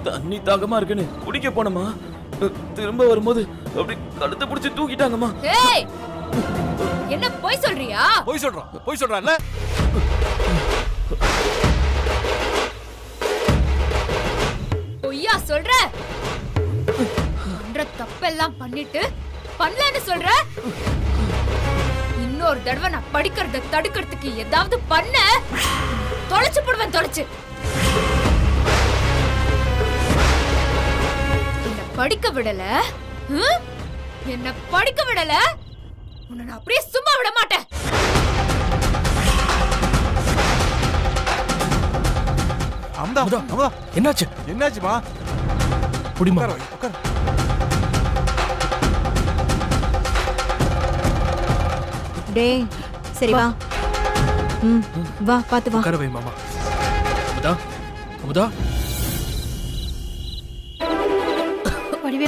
தண்ணி தாகமா இருக்குன்னு குடிக்க போனமா, திரும்ப வரும்போது அப்படி கழுத்தை பிடிச்சு தூக்கிட்டாங்கம்மா. ஏய், என்ன போய் சொல்றியா? போய் சொல்றான்ல. பொய்யா சொல்ற? பண்ற தப்பெல்லாம் பண்ணிட்டு பண்ணலன்னு சொல்ற? இன்னொரு தடவை நான் படிக்கிறத தடுக்கிறதுக்கு ஏதாவது பண்ண தொலைச்சு போடுவேன், தொலைச்சு. என்ன படிக்க விடல, என்ன படிக்க விடல, உன்னை நான் அப்படியே சும்மா விட மாட்டேன். அமுதா, என்னாச்சுமா? புடிமா. டேய், சரி வா. வா, பாத்து வா. உட்கார வை மாமா. அமுதா.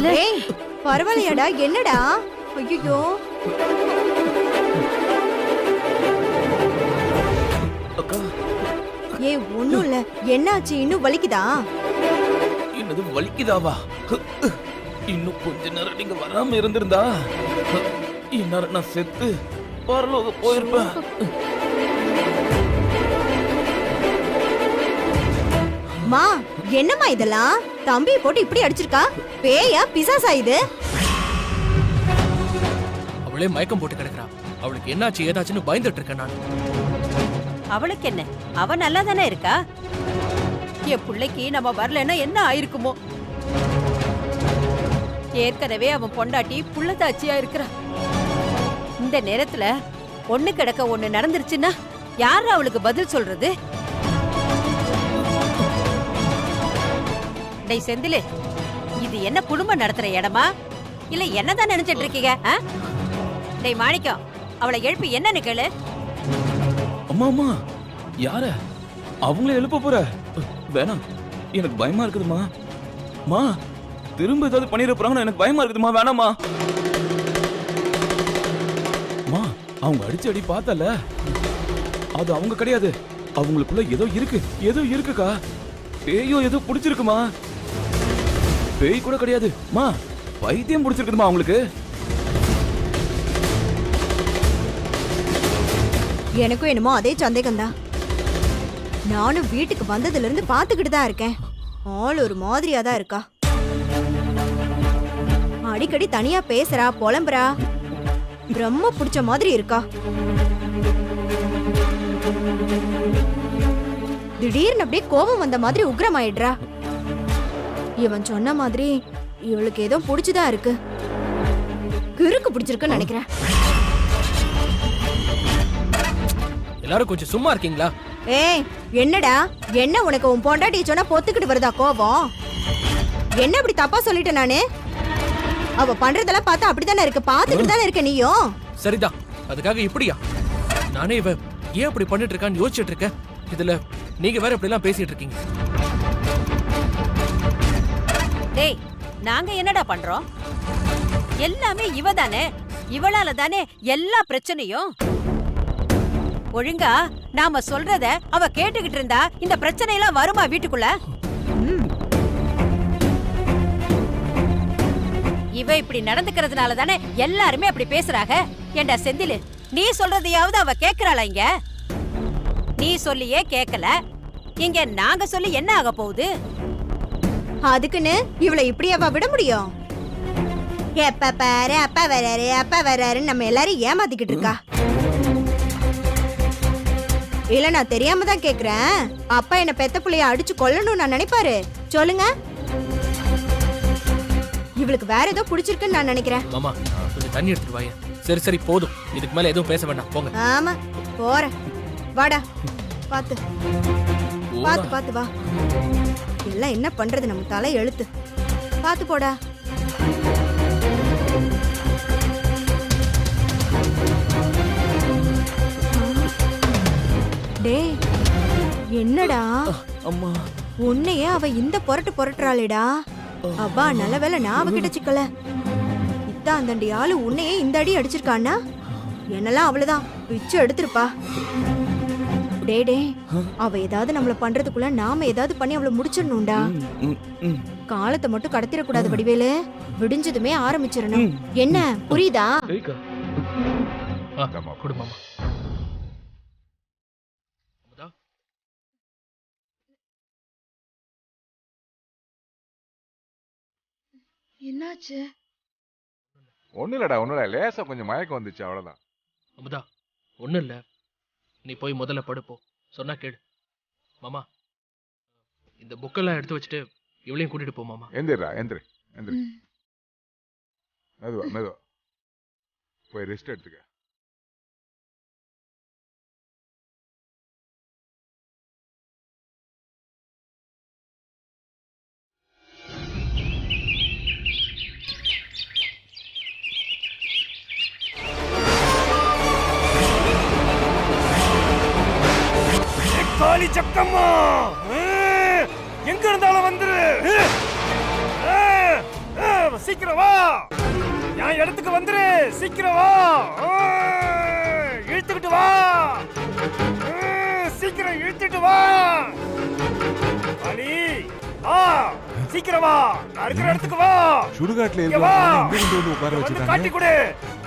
டேய், பரவாயில்லையாடா? என்னடா? ஐயோ, ஏய் ஒண்ணும் இல்ல. என்னாச்சு? இன்னும் வலிக்குதா? என்னது வலிக்குதாவா? இன்னும் கொஞ்ச நேரம் நீங்க வராம இருந்திருந்தா இந்நேரம் நான் செத்து பரலோக போயிருப்பேன். மா, என்னம்மா இதெல்லாம்? தம்பி போட்டு இப்படி அடிச்சிருக்கா? பேயா பிசாசா இது? அவளே மயக்கம் போட்டு கிடக்குறா. அவளுக்கு என்னாச்சு ஏதாச்சுன்னு பயந்துட்டு இருக்கேன் நான். அவளுக்கு என்ன? அவ நல்லா தானே இருக்கா. என் பிள்ளைக்கு நம்ம வரலன்னா என்ன ஆயிருக்குமோ? ஏற்கனவே அவன் பொண்டாட்டி புள்ளதாச்சியா இருக்கிறா. இந்த நேரத்துல ஒண்ணு கிடக்க ஒண்ணு நடந்துருச்சுன்னா யாரு அவளுக்கு பதில் சொல்றது? டேய் செந்திலு, இது என்ன குடும்பம் நடத்துற இடமா இல்ல என்னதான் நினைச்சிட்டு இருக்கீங்க? டேய் மாணிக்கம், அவளை எழுப்பி என்னன்னு கேளு. அம்மா அம்மா, யார அவங்கள எழுப்ப போற? வேணாம், எனக்கு பயமா இருக்குதுமா. மா, திரும்ப ஏதாவது பண்ணிட போறாங்கன்னு எனக்கு பயமா இருக்குதுமா. வேணாமா. மா, அவங்க அடிச்சு அடி பார்த்தல, அது அவங்க கிடையாது. அவங்களுக்குள்ள ஏதோ இருக்குக்கா. பேயோ ஏதோ பிடிச்சிருக்குமா. பேய் கூட கிடையாது மா, பைத்தியம் பிடிச்சிருக்குதுமா அவங்களுக்கு. எனக்கும் என்னமோ அதே சந்தேகம் தான். நானும் வீட்டுக்கு வந்ததுல இருந்து பாத்துக்கிட்டு தான் இருக்கேன். ஆள் ஒரு மாதிரியா தான் இருக்கா. அடிக்கடி தனியா பேசுறா, புலம்புறா. பிரம்ம பிடிச்ச மாதிரி இருக்கா. திடீர்னு அப்படியே கோபம் வந்த மாதிரி உக்ரமாயிடுறா. இவன் சொன்ன மாதிரி இவளுக்கு ஏதோ பிடிச்சுதான் இருக்கு. கிறுக்கு பிடிச்சிருக்குன்னு நினைக்கிறேன். எல்லாரும் கொஞ்சம் சும்மா இருக்கீங்களா? ஏய், என்னடா? என்ன உனக்கு உன் பொண்டாட்டி சொன்னா பொத்துக்கிட்டு வருதா கோபம்? என்ன இப்படி தப்பா சொல்லிட்டேன் நானு? அவ பண்றதெல்லாம் பார்த்தா அப்படித்தானே இருக்கு. பாத்துக்கிட்டு தானே இருக்க நீயும். சரிதான், அதுக்காக இப்படியா? நானே இவ ஏன் அப்படி பண்ணிட்டு இருக்கான்னு யோசிச்சுட்டு இருக்கேன். இதுல நீங்க வேற இப்படி எல்லாம் பேசிட்டு இருக்கீங்க. டேய், நாங்க என்னடா பண்றோம்? எல்லாமே இவ தானே. இவளால தானே எல்லா பிரச்சனையும். ஒழுங்கா நாம சொல்றத அவ கேட்டுக்கிட்டு இருந்தா இந்த பிரச்சனை எல்லாம் வருமா வீட்டுக்குள்ள? இவ இப்படி நடந்துக்கிறதுனால தானே எல்லாருமே அப்படி பேசுறாங்க. ஏண்டா செந்திலு, நீ சொல்றதையாவது அவ கேக்குறாளா? இங்க நீ சொல்லியே கேக்கல, இங்க நாங்க சொல்லி என்ன ஆக போகுது? அதுக்குன்னு இவளை இப்படி அவ விட முடியும்? எப்ப பாரு அப்பா வராருன்னு நம்ம எல்லாரும் ஏமாத்திக்கிட்டு இருக்கா. இல்ல, நான் தெரியாம தான் கேக்குறேன். அப்பா என்ன பெத்த பிள்ளைய அடிச்சு கொல்லணும் நான் நினைப்பாரு? சொல்லுங்க. இவளுக்கு வேற ஏதோ பிடிச்சிருக்குன்னு நான் நினைக்கிறேன். மாமா, கொஞ்சம் தண்ணி எடுத்துட்டு வாங்க. சரி போதும், இதுக்கு மேல எதுவும் பேச வேண்டாம், போங்க. ஆமா, போறேன். வாடா, பாத்து பாத்து வா. எல்லாம் என்ன பண்றது, நம்ம தலை எழுத்து. பாத்து போடா. டேய், என்னடா அம்மா, உன்னையே அவ இந்த புரட்டுறாளேடா. அப்பா, நல்ல வேலை நான் அவகிட்ட சிக்கல. இத்தான் அந்தண்டி ஆளு உன்னையே இந்த அடி அடிச்சிருக்கான்னா என்னெல்லாம் அவ்வளவுதான் பிச்சு எடுத்திருப்பா. டே டே அவ ஏதாவது நம்மள பண்றதுக்குள்ள நாம ஏதாவது பண்ணி அவளை முடிச்சிடணும்டா. காலத்தை மட்டும் கடத்திடக்கூடாது வடிவேலு. விடிஞ்சதுமே ஆரம்பிச்சிடணும். என்ன புரியுதா? சரிக்கா. கொடு மாமா. அமுதா, என்னாச்சு? ஒண்ணு இல்ல லேசா கொஞ்சம் மயக்கம் வந்துச்சு அவ்வளவுதான். அமுதா, ஒண்ணும் இல்ல. நீ போய் முதல்ல படுப்போ. சொன்னா கேடு. மாமா, இந்த புக்கெல்லாம் எடுத்து வச்சுட்டு இவளையும் கூட்டிட்டு போ மாமா. எந்திரா எந்திரு எந்திரு. மெதுவா போய் ரெஸ்ட் எடுத்துக்க. காலி சக்கம்மா, எங்க இருந்தாலும் வந்துரு. சீக்கிரம் வா, என் இடத்துக்கு வந்துரு. சீக்கிரம் வா, இழுத்துக்கிட்டு வா. சீக்கிரம் இழுத்துட்டு வா. காலி வா, சீக்கிரம் வா. நான் இருக்கிற இடத்துக்கு வா. சுடுகாட்டுல இங்க வா. வந்து உட்கார வந்து வச்சிருக்காங்க. காட்டி கொடு.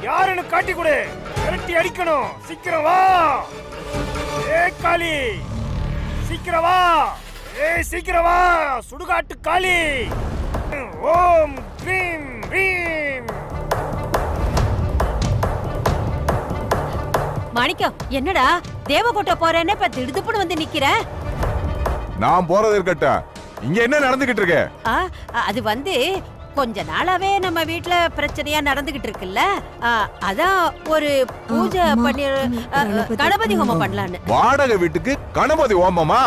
யாருன்னு காட்டி கொடு. விரட்டி அடிக்கணும். சீக்கிரம் வா. ஏய் காளி, சீக்கிரம் வா. ஏய் சீக்கிரம் வா. சுடுகாட்டு காளி. ஓம் க்ரீம் ரீம். மாணிக்கம், என்னடா தேவகோட்டை போறேன்னு இப்ப திடுதுப்புன்னு வந்து நிக்கிற? நான் போறது இருக்கட்டும், இங்க என்ன நடந்துகிட்டு இருக்கு? அது வந்து கொஞ்ச நாளாவே நம்ம வீட்ல பிரச்சனையா நடந்துகிட்டு இருக்குல்ல. அதான் ஒரு பூஜை பண்ணி கணபதி ஹோமம் பண்ணலான்னு. வாடகை வீட்டுக்கு கணபதி ஹோமமா?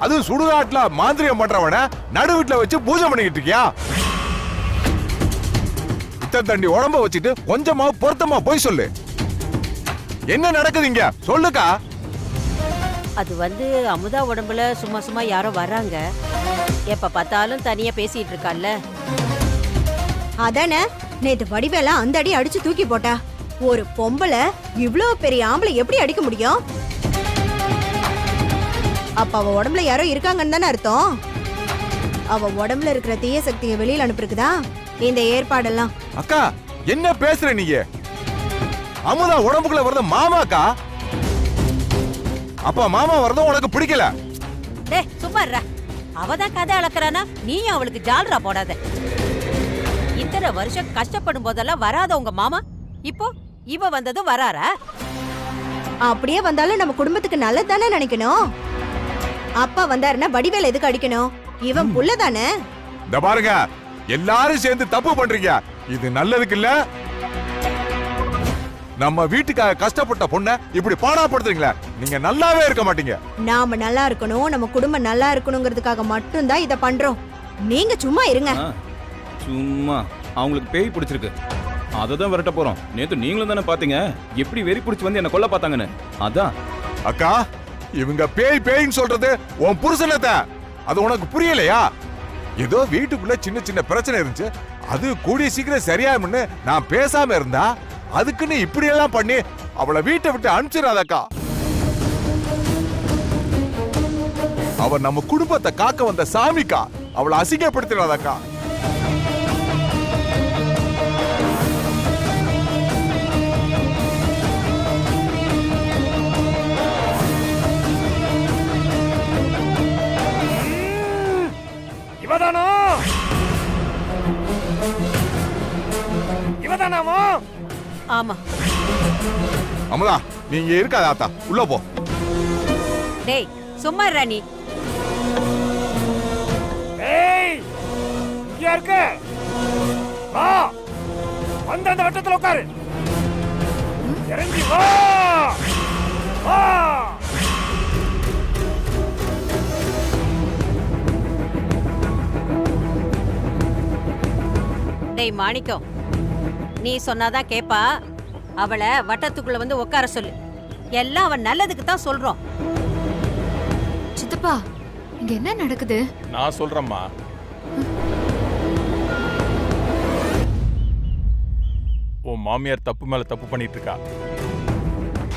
அது சுடுகாட்டுல மாந்திரியம் பண்றவன நடு வீட்டுல வச்சு பூஜை பண்ணிக்கிட்டு இருக்கியா? இத்தனை தண்டி உடம்ப வச்சுட்டு கொஞ்சமா பொருத்தமா போய் சொல்லு. என்ன நடக்குதுங்க சொல்லுக்கா. அது வந்து அமுதா உடம்புல சும்மா சும்மா யாரோ வர்றாங்க. எப்ப பார்த்தாலும் தனியா பேசிட்டு இருக்கால. அதானே நேத்து வடிவேல அந்த அடி அடிச்சு தூக்கி போட்டா. ஒரு பொம்பளை இவ்ளோ பெரிய ஆம்பளை எப்படி அடிக்க முடியும்? அப்ப அவ உடம்புல யாரோ இருக்காங்கன்னு தானே அர்த்தம். அவ உடம்புல இருக்கிற தீய சக்தியை வெளியில அனுப்புறதுக்குதா இந்த ஏற்பாடெல்லாம். அக்கா என்ன பேசுற நீங்க? அமுதா உடம்புக்குள்ள வரது மாமாக்கா. அப்பா மாமா வரதும் உனக்கு பிடிக்கல? டேய் சும்மா இருடா. அவதான் கதை அளக்குறானா, நீயும் அவளுக்கு ஜால்ரா போடாத. இத்தனை வருஷம் கஷ்டப்படும் போதெல்லாம் வராத உங்க மாமா இப்போ இவ வந்ததும் வராரா? அப்படியே வந்தாலும் நம்ம குடும்பத்துக்கு நல்லது தானே நினைக்கணும். அப்பா வந்தாருன்னா வடிவேல எதுக்கு அடிக்கணும்? இவன் புள்ள தானே. இந்த பாருங்க, எல்லாரும் சேர்ந்து தப்பு பண்றீங்க. இது நல்லதுக்கு இல்ல. நம்ம வீட்டுக்காக கஷ்டப்பட்ட பொண்ண இப்படி பாடாப்படுத்துறீங்களா? நீங்க நல்லாவே இருக்க மாட்டீங்க. நாம நல்லா இருக்கணும், நம்ம குடும்பம் நல்லா இருக்கணுங்கிறதுக்காக மட்டும்தான் இத பண்றோம். நீங்க சும்மா இருங்க. சும்மா அவங்களுக்கு பேய் பிடிச்சிருக்கு, அததான் விரட்ட போறோம். நேத்து நீங்களும் தானே பாத்தீங்க எப்படி வெறி பிடிச்சு வந்து என்ன கொல்ல பார்த்தாங்கன்னு. அதான் அக்கா, இவங்க பேய் பேய்ன்னு சொல்றது உன் புருஷனத்த. அது உனக்கு புரியலையா? ஏதோ வீட்டுக்குள்ள சின்ன சின்ன பிரச்சனை இருந்துச்சு, அது கூடிய சீக்கிரம் சரியாகும்னு நான் பேசாம இருந்தா அதுக்குன்னு இப்படி எல்லாம் பண்ணி அவளை வீட்டை விட்டு அனுப்பிச்சிடாதக்கா. அவ நம்ம குடும்பத்தை காக்க வந்த சாமிக்கா. அவளை அசிங்கப்படுத்திடாதக்கா. இவதானா? இவதானாமா? ஆமா. அமுதா, நீங்க இருக்காத ஆத்தா, உள்ள போ. டேய் சும்மா இருடா நீ. ஏய் இங்க இருக்க. வா, வந்து அந்த வட்டத்துல உட்காரு. இறங்கி வா. வா. டேய் மாணிக்கம், நீ சொன்னாதான் கேப்பா. அவளை வட்டத்துக்குள்ள வந்து உட்கார சொல்லு. எல்லாம் அவன் நல்லதுக்கு தான் சொல்றோம். சித்தப்பா, இங்க என்ன நடக்குது? நான் சொல்றேம்மா. உன் மாமியார் தப்பு மேல தப்பு பண்ணிட்டு இருக்கா.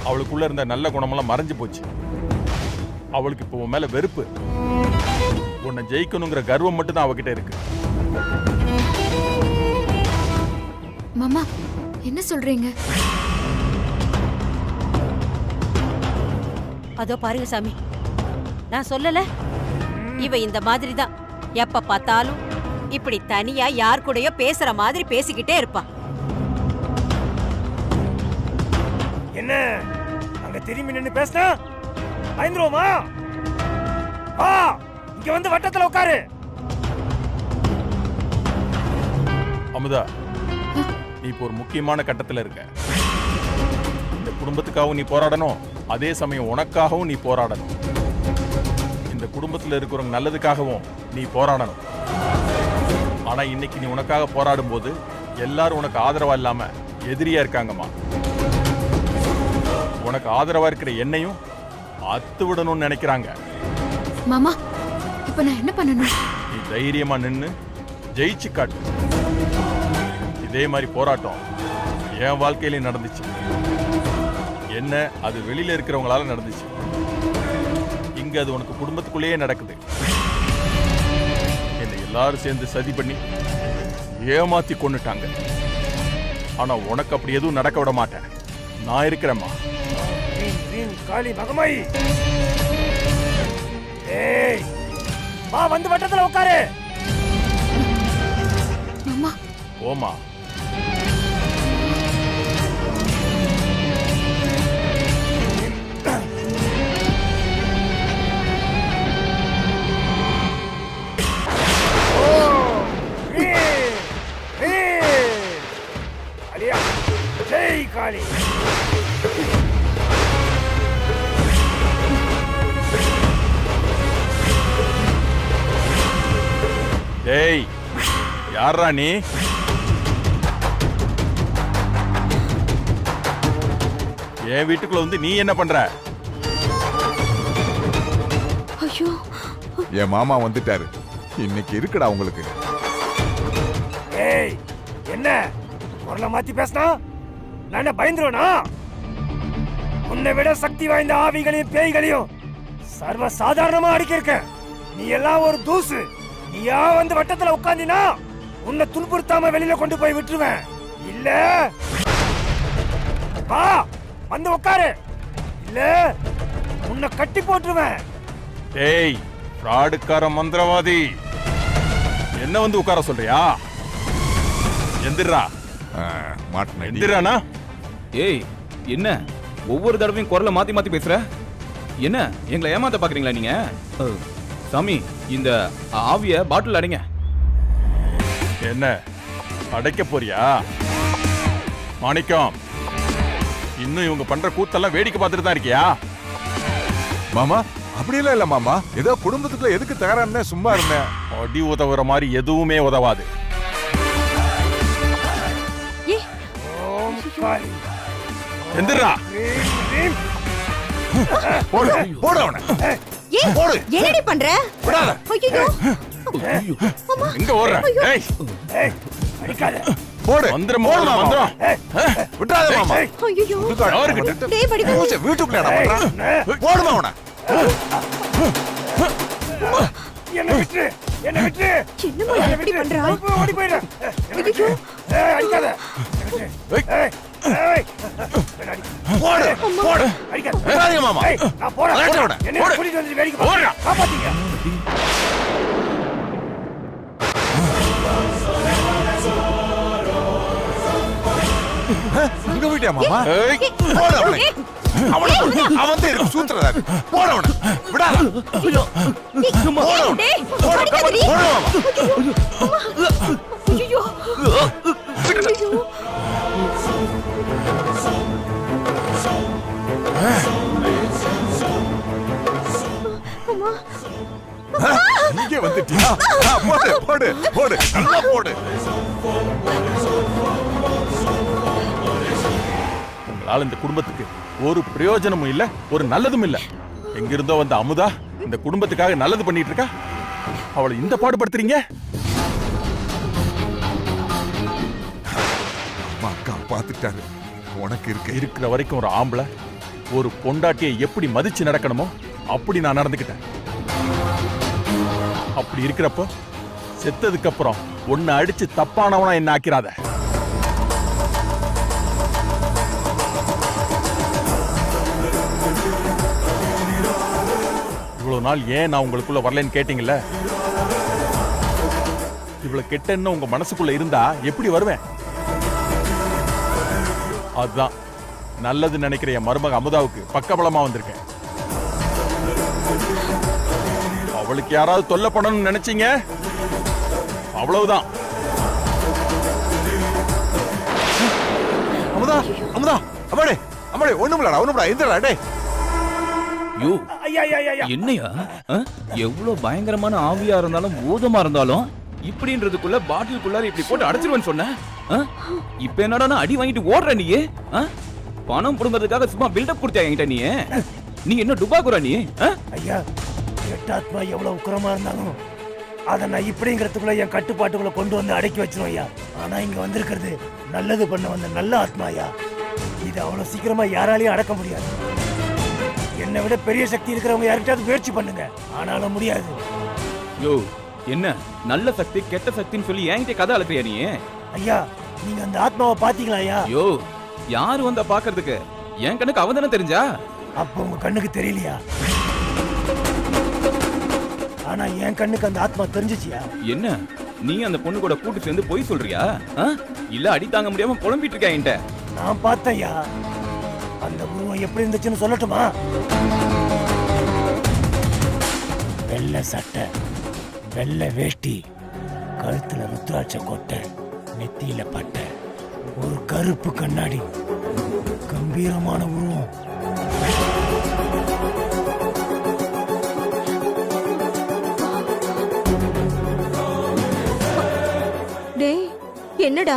அவளுக்குள்ள இருந்த நல்ல குணமெல்லாம் மறைஞ்சு போச்சு. அவளுக்கு இப்போ உன் மேல வெறுப்பு. உன்னை ஜெயிக்கணுங்கிற கர்வம் மட்டும் தான் அவகிட்ட இருக்கு. மாமா என்ன சொல்றீங்க? அதோ பாருங்க சாமி, நான் சொல்லல இவ இந்த மாதிரி தான். எப்ப பார்த்தாலும் இப்படி தனியா யார் கூடயோ பேசுற மாதிரி பேசிக்கிட்டே இருப்பா. என்ன அங்க திரும்பி நின்னு பேசினா பயந்துருவோமா? வா இங்க வந்து வட்டத்துல உட்காரு. அமுதா, நீ இப்போ ஒரு முக்கியமான கட்டத்துல இருக்க. இந்த குடும்பத்துக்காகவும் நீ போராடணும், அதே சமயம் உனக்காகவும் நீ போராடணும். இந்த குடும்பத்துல இருக்கிறவங்க நல்லதுக்காகவும் நீ போராடணும். ஆனா இன்னைக்கு நீ உனக்காக போராடும் போது எல்லாரும் உனக்கு ஆதரவா இல்லாம எதிரியா இருக்காங்கம்மா. உனக்கு ஆதரவா இருக்கிற என்னையும் அத்து விடணும்னு நினைக்கிறாங்க. மாமா இப்ப நான் என்ன பண்ணணும்? நீ தைரியமா நின்னு ஜெயிச்சு காட்டு. இதே மாதிரி போராட்டம் என் வாழ்க்கையிலே நடந்துச்சு. என்ன அது வெளியில இருக்கிறவங்களால நடந்துச்சு. இங்க அது உனக்கு குடும்பத்துக்குள்ளேயே நடக்குது. என்னை எல்லாரும் சேர்ந்து சதி பண்ணி ஏமாத்தி கொன்னுட்டாங்க. ஆனா உனக்கு அப்படி எதுவும் நடக்க விட மாட்டேன். நான் இருக்கிறேம்மா. காளி மகமாயி, ஏய் வா வந்து வட்டத்துல உட்காரு. மாமா ஓமா, ஜெய் காளி. டேய் யாரா நீ? என் வீட்டுக்குள்ள வந்து நீ என்ன பண்ற? ஐயோ, என் மாமா வந்துட்டாரு. இன்னைக்கு இருக்குடா உங்களுக்கு. ஏய் என்ன குரலை மாத்தி பேசினா நான் என்ன பயந்துருவனா? உன்னை விட சக்தி வாய்ந்த ஆவிகளையும் பேய்களையும் சர்வ சாதாரணமா அடிக்க. நீ எல்லாம் ஒரு தூசு. நீயா வந்து வட்டத்துல உட்கார்ந்தினா உன்னை துன்புறுத்தாம வெளியில கொண்டு போய் விட்டுருவேன். இல்ல வா வந்து உட்காரு, இல்ல உன்னை கட்டி போட்டுருவேன். டேய் ஃப்ராடுக்கார மந்திரவாதி, என்ன வந்து உட்கார சொல்றியா? எந்திரா. மாட்டின எந்திரானா? ஏய் என்ன ஒவ்வொரு தடவையும் குரலை மாத்தி மாத்தி பேசுற? என்ன எங்களை ஏமாத்த பாக்குறீங்களா நீங்க? சாமி, இந்த ஆவிய பாட்டில் அடைங்க. என்ன அடைக்க போறியா? மாணிக்கம், இன்னும் இவங்க பண்ற கூத்தெல்லாம் வேடிக்கை பார்த்துட்டு தான் இருக்கியா? மாமா அப்படியெல்லாம் இல்ல மாமா. ஏதோ குடும்பத்துக்குள்ள எதுக்கு தகராறுன்னு சும்மா இருந்தேன். அடி உதவுற மாதிரி எதுவுமே உதவாது. எந்திரா. போடு போடு அவனை. ஏய், போடு. என்னடி பண்ற? விடாத. ஐயோ, எங்க ஓடுற? ஏய் ஏய் அடிக்காத. போடு. மந்திரம் போடு போடு, மாமா. மந்திரம். விடாத மாமா. ஐயோ, விட்டுக்காடு. டேய் படிக்க. பூஜை வீட்டுக்குள்ள என்ன பண்றான்? போடுமா அவனை. என்ன விட்டு, என்ன விட்டு. என்னம்மா இப்படி பண்றா? ஓடி போயிடு. ஐயோ, ஏய் அடிக்காத. ஏய் ஏய் போடு போடு. அடிக்காத. விடாதீங்க மாமா. ஏய் நான் போறேன். அலட்ட விட. என்ன கூட்டிட்டு வந்து வேடிக்கை பாரு. காப்பாத்தீங்க. இங்க போயிட்டியா மாமா? ஏய் போடு அவனை. அவன் தான் இருக்கு சூத்திரதாரி. போடு அவனை. விடாத. போடு அவனை. டேய், போடு அடிக்காதடி. போடு மாமா. ஐயோ, ஐயோ. இங்கே வந்துட்டியா? போடு போடு போடு. நல்லா போடு. உங்களால இந்த குடும்பத்துக்கு ஒரு பிரயோஜனமும் இல்ல, ஒரு நல்லதும் இல்ல. எங்கிருந்தோ வந்த அமுதா இந்த குடும்பத்துக்காக நல்லது பண்ணிட்டு இருக்கா. அவளை இந்த பாடுபடுத்துறீங்க. அக்கா பாத்துட்டாரு. உனக்கு இருக்க இருக்கிற வரைக்கும் ஒரு ஆம்பளை ஒரு பொண்டாட்டியை எப்படி மதிச்சு நடக்கணுமோ அப்படி நான் நடந்துக்கிட்டேன். அப்படி இருக்கிறப்ப செத்ததுக்கு அப்புறம் உன்னை அடிச்சு தப்பானவனா என்ன ஆக்கிறாத. இவ்வளவு நாள் ஏன் நான் உங்களுக்குள்ள வரலன்னு கேட்டீங்கல்ல, இவ்வளவு கெட்டன்னு உங்க மனசுக்குள்ள இருந்தா எப்படி வருவேன்? அதுதான் நல்லது நினைக்கிற என் மருமக அமுதாவுக்கு பக்கபலமா வந்திருக்கேன். அவளுக்கு யாராவது தொல்லை பண்ணணும்னு நினைச்சீங்க, அவ்வளவுதான். அமுதா அமுதா அம்மாடே அம்மாடே ஒண்ணுமில்லடா இந்தடா டே. யோ ஐயா ஐயா ஐயா என்னையா எவ்வளவு பயங்கரமான ஆவியா இருந்தாலும் பூதமா இருந்தாலும் இப்படின்றதுக்குள்ள பாட்டிலுக்குள்ளார இப்படி போட்டு அடைச்சிருவேன்னு சொன்ன. இப்ப என்னடா அடி வாங்கிட்டு ஓடுற நீ? பணம் புடுங்கிறதுக்காக சும்மா பில்டப் கொடுத்தியா என்கிட்ட நீ? நீ என்ன டுபாக்குற நீ? ஐயா எட்டாத்மா எவ்வளவு உக்கிரமா இருந்தாலும் அதை நான் இப்படிங்கிறதுக்குள்ள என் கட்டுப்பாட்டுக்குள்ள கொண்டு வந்து அடக்கி வச்சிருவோம் ஐயா. ஆனா இங்க வந்திருக்கிறது நல்லது பண்ண வந்த நல்ல ஆத்மா ஐயா. இது அவ்வளவு சீக்கிரமா யாராலையும் அடக்க முடியாது. என்னை விட பெரிய சக்தி இருக்கிறவங்க யார்கிட்டயாவது முயற்சி பண்ணுங்க, ஆனாலும் முடியாது. யோ என்ன நல்ல சக்தி கெட்ட சக்தின்னு சொல்லி என்கிட்ட கதை அழுக்கிறியா நீ? ஐயா நீங்க அந்த ஆத்மாவை பாத்தீங்களா ஐயா? யோ யாரு வந்தா பாக்குறதுக்கு? என் கண்ணுக்கு அவன் தானே தெரிஞ்சா? அப்ப உங்க கண்ணுக்கு தெரியலையா? ஆனா என் கண்ணுக்கு அந்த ஆத்மா தெரிஞ்சிச்சியா? என்ன நீ அந்த பொண்ணு கூட கூட்டு சேர்ந்து போய் சொல்றியா? இல்ல அடி தாங்க முடியாம புலம்பிட்டு இருக்கா என்கிட்ட? நான் பார்த்தேன்யா. அந்த உருவம் எப்படி இருந்துச்சுன்னு சொல்லட்டுமா? வெள்ளை சட்டை, வெள்ளை வேஷ்டி, கழுத்துல ருத்ராட்ச கொட்டை, நெத்தியில பட்டை, ஒரு கருப்பு கண்ணாடி, கம்பீரமான உருவம். டேய் என்னடா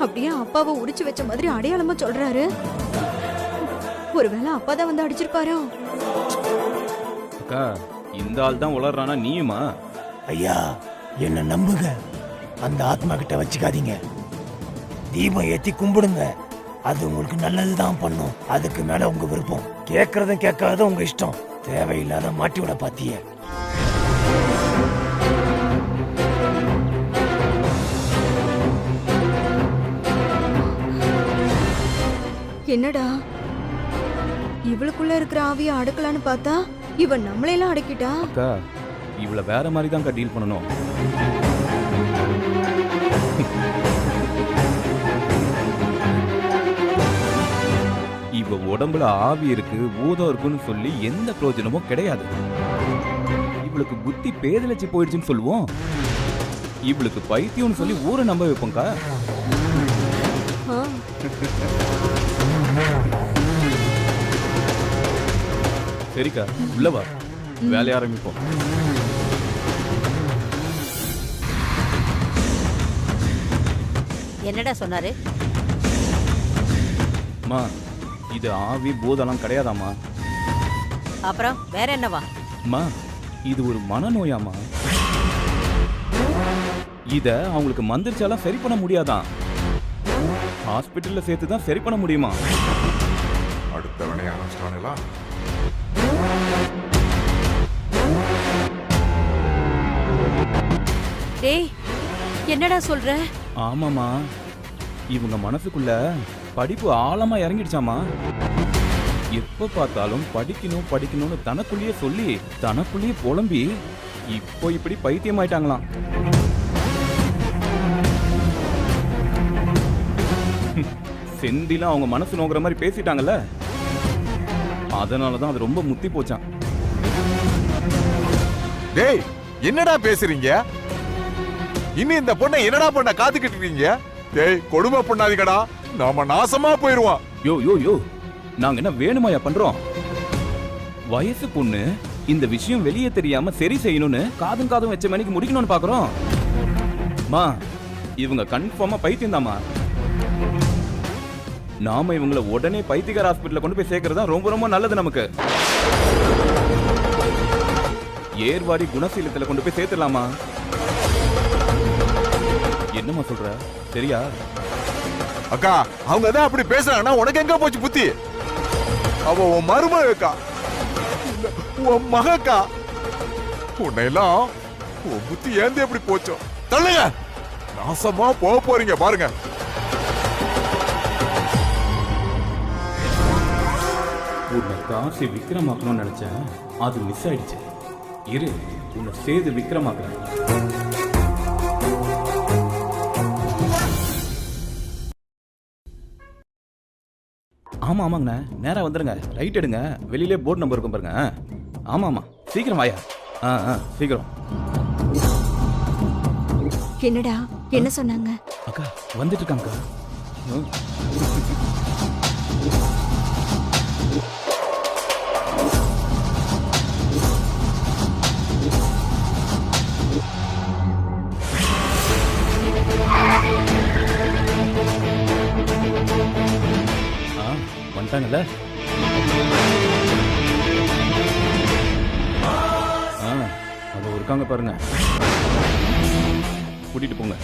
அப்படியே அப்பாவை உரிச்சு வச்ச மாதிரி அடையாளமா சொல்றாரு? ஒருவேளை அப்பா தான் வந்து அடிச்சிருப்பாரோ? அக்கா இந்த ஆள் தான் உளறானா நீயுமா? ஐயா என்ன நம்புங்க, அந்த ஆத்மா கிட்ட வச்சுக்காதீங்க. தீபம் ஏத்தி கும்பிடுங்க, அது உங்களுக்கு நல்லதுதான் பண்ணும். அதுக்கு மேல உங்க விருப்பம். கேட்கறதும் கேட்காததும் உங்க இஷ்டம். தேவையில்லாத மாட்டி விட பாத்திய. என்னடா இவளுக்குள்ள இருக்கிற ஆவிய அடக்கலான்னு பார்த்தா இவன் நம்மளையெல்லாம் அடக்கிட்டா. அக்கா இவள வேற மாதிரி தான் டீல் பண்ணணும். இவ உடம்புல ஆவி இருக்கு பூதம் இருக்குன்னு சொல்லி எந்த பிரயோஜனமும் கிடையாது. இவளுக்கு புத்தி பேதலிச்சு போயிடுச்சுன்னு சொல்லுவோம். இவளுக்கு பைத்தியம்னு சொல்லி ஊரை நம்ப வைப்போம்க்கா. சரிக்கா உள்ள வா, வேலைய ஆரம்பிப்போம். என்னடா சொன்னாரு? அம்மா இது ஆவி பூதெல்லாம் கிடையாதாம்மா. அப்புறம் வேற என்னவா? அம்மா இது ஒரு மனநோயாமா. இத அவங்களுக்கு மந்திரிச்சாலாம் சரி பண்ண முடியாதான். ஹாஸ்பிட்டல்ல சேர்த்து தான் சரி பண்ண முடியுமா? அடுத்த வினைய ஆரம்பிச்சிட்டானுங்களா? டேய் என்னடா சொல்ற? ஆமாமா இவங்க மனசுக்குள்ள படிப்பு ஆழமா இறங்கிடுச்சாமா. எப்ப பார்த்தாலும் படிக்கணும் படிக்கணும்னு தனக்குள்ளேயே சொல்லி தனக்குள்ளேயே புலம்பி இப்போ இப்படி பைத்தியமாயிட்டாங்களாம். செந்தில அவங்க மனசு நோங்குற மாதிரி பேசிட்டாங்கல்ல, அதனாலதான் அது ரொம்ப முத்தி போச்சான். டேய் என்னடா பேசுறீங்க? இன்னும் இந்த பொண்ணை என்னடா பண்ண காத்துக்கிட்டு இருக்கீங்க? டேய் கொடுமை பண்ணாதீங்கடா, நாம நாசமா போயிருவோம். யோ யோ யோ நாங்க என்ன வேணுமாயா பண்றோம்? வயசு பொண்ணு இந்த விஷயம் வெளியே தெரியாம சரி செய்யணும்னு காதும் காதும் வச்ச மணிக்கு முடிக்கணும்னு பாக்குறோம். மா இவங்க கன்ஃபார்மா பைத்தியம் தாமா. நாம இவங்கள உடனே பைத்தியக்கார ஹாஸ்பிட்டல்ல கொண்டு போய் சேர்க்கறதா ரொம்ப ரொம்ப நல்லது நமக்கு. ஏர்வாடி குணசீலத்துல கொண்டு போய் சேர்த்துடலாமா? என்னமா சொல்ற? சரியா? அக்கா அவங்க தான் அப்படி பேசுறாங்கன்னா உனக்கு எங்க போச்சு புத்தி? அவ உன் மருமக அக்கா. உன் மகக்கா. உன்னையெல்லாம் உன் புத்தி ஏந்து எப்படி போச்சோ? தள்ளுங்க, நாசமா போக போறீங்க பாருங்க. உன்னை காசி விக்ரமாக்கணும்னு நினைச்சேன், அது மிஸ் ஆயிடுச்சு. இரு, உன்னை சேது விக்ரமாக்குறேன். ஆமா ஆமாங்கண்ணா, நேரா வந்துருங்க, ரைட் எடுங்க, வெளியிலே போர்டு நம்பர் இருக்கும் பாருங்க. ஆமா ஆமா, சீக்கிரம் வாயா. சீக்கிரம். என்னடா, என்ன சொன்னாங்க? அக்கா வந்துட்டு இருக்காங்கக்கா. வந்துட்டாங்கல்ல? அது இருக்காங்க பாருங்க, கூட்டிட்டு போங்க.